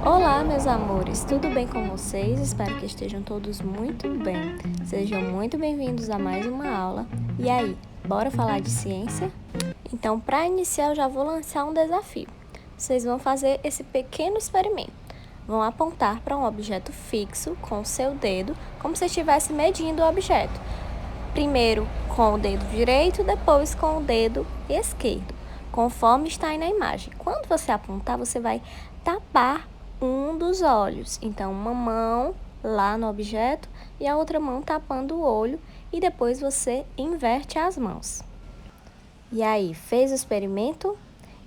Olá, meus amores, tudo bem com vocês? Espero que estejam todos muito bem. Sejam muito bem-vindos a mais uma aula. E aí, bora falar de ciência? Então, para iniciar, eu já vou lançar um desafio. Vocês vão fazer esse pequeno experimento. Vão apontar para um objeto fixo com o seu dedo, como se estivesse medindo o objeto. Primeiro com o dedo direito, depois com o dedo esquerdo, conforme está aí na imagem. Quando você apontar, você vai tapar um dos olhos. Então, uma mão lá no objeto e a outra mão tapando o olho e depois você inverte as mãos. E aí, fez o experimento?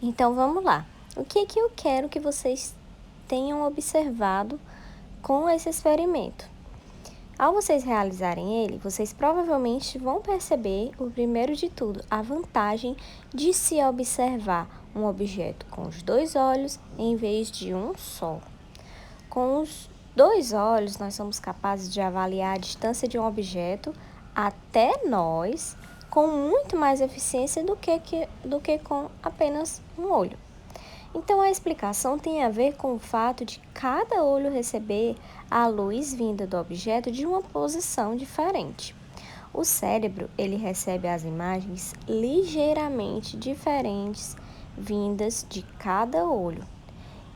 Então, vamos lá. O que eu quero que vocês tenham observado com esse experimento? Ao vocês realizarem ele, vocês provavelmente vão perceber, o primeiro de tudo, a vantagem de se observar um objeto com os dois olhos em vez de um só. Com os dois olhos, nós somos capazes de avaliar a distância de um objeto até nós com muito mais eficiência do que com apenas um olho. Então, a explicação tem a ver com o fato de cada olho receber a luz vinda do objeto de uma posição diferente. O cérebro, ele recebe as imagens ligeiramente diferentes vindas de cada olho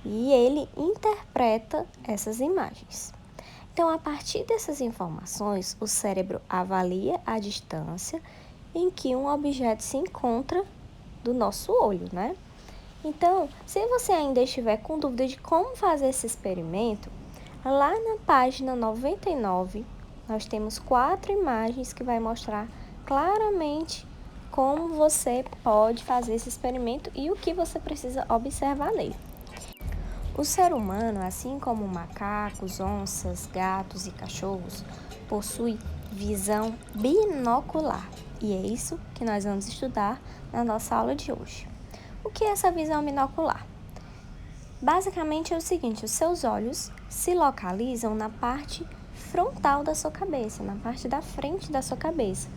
e ele interpreta essas imagens. Então, a partir dessas informações, o cérebro avalia a distância em que um objeto se encontra do nosso olho, né? Então, se você ainda estiver com dúvida de como fazer esse experimento, lá na página 99, nós temos 4 imagens que vai mostrar claramente como você pode fazer esse experimento e o que você precisa observar nele. O ser humano, assim como macacos, onças, gatos e cachorros, possui visão binocular. E é isso que nós vamos estudar na nossa aula de hoje. O que é essa visão binocular? Basicamente é o seguinte, os seus olhos se localizam na parte frontal da sua cabeça, na parte da frente da sua cabeça.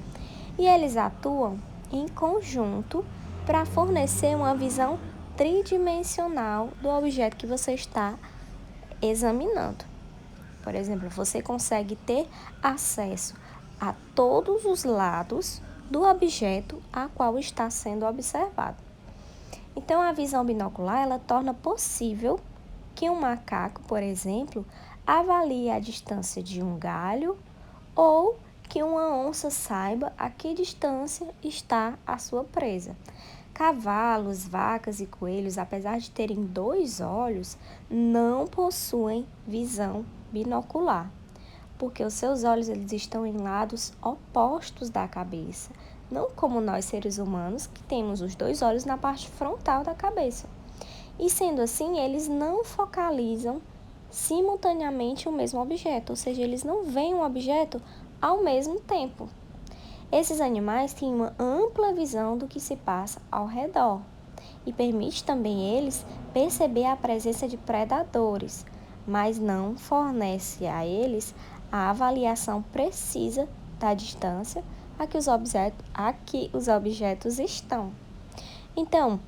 E eles atuam em conjunto para fornecer uma visão tridimensional do objeto que você está examinando. Por exemplo, você consegue ter acesso a todos os lados do objeto a qual está sendo observado. Então, a visão binocular, ela torna possível que um macaco, por exemplo, avalie a distância de um galho ou que uma onça saiba a que distância está a sua presa. Cavalos, vacas e coelhos, apesar de terem 2 olhos, não possuem visão binocular, porque os seus olhos eles estão em lados opostos da cabeça, não como nós seres humanos, que temos os 2 olhos na parte frontal da cabeça. E sendo assim, eles não focalizam simultaneamente o mesmo objeto, ou seja, eles não veem um objeto ao mesmo tempo. Esses animais têm uma ampla visão do que se passa ao redor e permite também eles perceber a presença de predadores, mas não fornece a eles a avaliação precisa da distância a que os objetos estão. Então,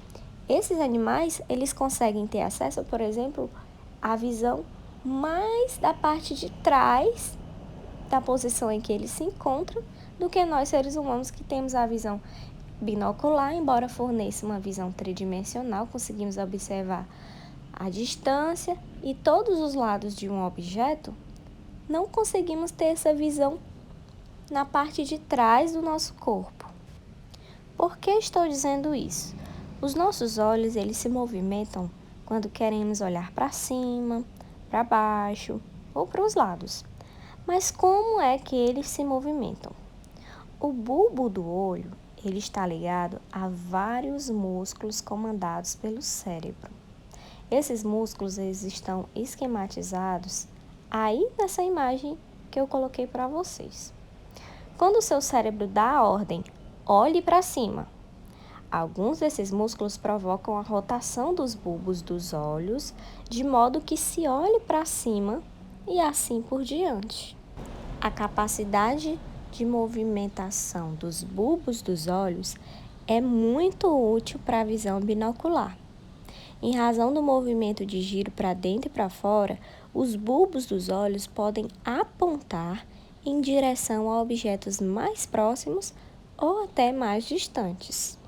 esses animais, eles conseguem ter acesso, por exemplo, à visão mais da parte de trás da posição em que eles se encontram do que nós seres humanos que temos a visão binocular, embora forneça uma visão tridimensional, conseguimos observar a distância e todos os lados de um objeto, não conseguimos ter essa visão na parte de trás do nosso corpo. Por que estou dizendo isso? Os nossos olhos, eles se movimentam quando queremos olhar para cima, para baixo ou para os lados. Mas como é que eles se movimentam? O bulbo do olho, ele está ligado a vários músculos comandados pelo cérebro. Esses músculos, eles estão esquematizados aí nessa imagem que eu coloquei para vocês. Quando o seu cérebro dá a ordem, olhe para cima, alguns desses músculos provocam a rotação dos bulbos dos olhos, de modo que se olhe para cima e assim por diante. A capacidade de movimentação dos bulbos dos olhos é muito útil para a visão binocular. Em razão do movimento de giro para dentro e para fora, os bulbos dos olhos podem apontar em direção a objetos mais próximos ou até mais distantes.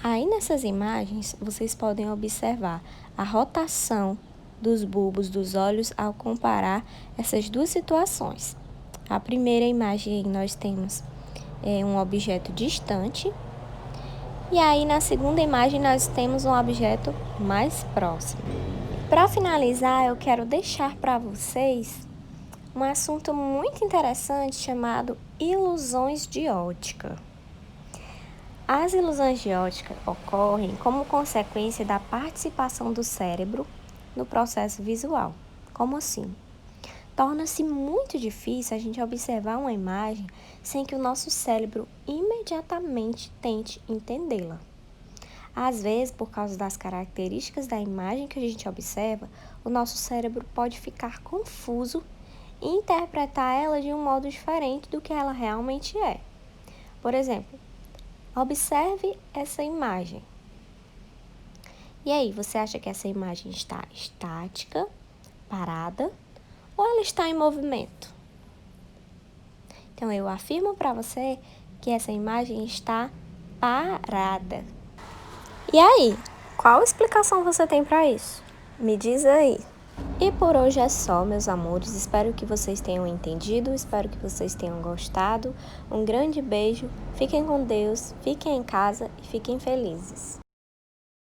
Aí nessas imagens, vocês podem observar a rotação dos bulbos dos olhos ao comparar essas duas situações. A primeira imagem nós temos um objeto distante, e aí na segunda imagem nós temos um objeto mais próximo. Para finalizar, eu quero deixar para vocês um assunto muito interessante chamado ilusões de ótica. As ilusões de ótica ocorrem como consequência da participação do cérebro no processo visual. Como assim? Torna-se muito difícil a gente observar uma imagem sem que o nosso cérebro imediatamente tente entendê-la. Às vezes, por causa das características da imagem que a gente observa, o nosso cérebro pode ficar confuso e interpretar ela de um modo diferente do que ela realmente é. Por exemplo, observe essa imagem. E aí, você acha que essa imagem está estática, parada, ou ela está em movimento? Então, eu afirmo para você que essa imagem está parada. E aí, qual explicação você tem para isso? Me diz aí. E por hoje é só, meus amores. Espero que vocês tenham entendido, espero que vocês tenham gostado. Um grande beijo, fiquem com Deus, fiquem em casa e fiquem felizes.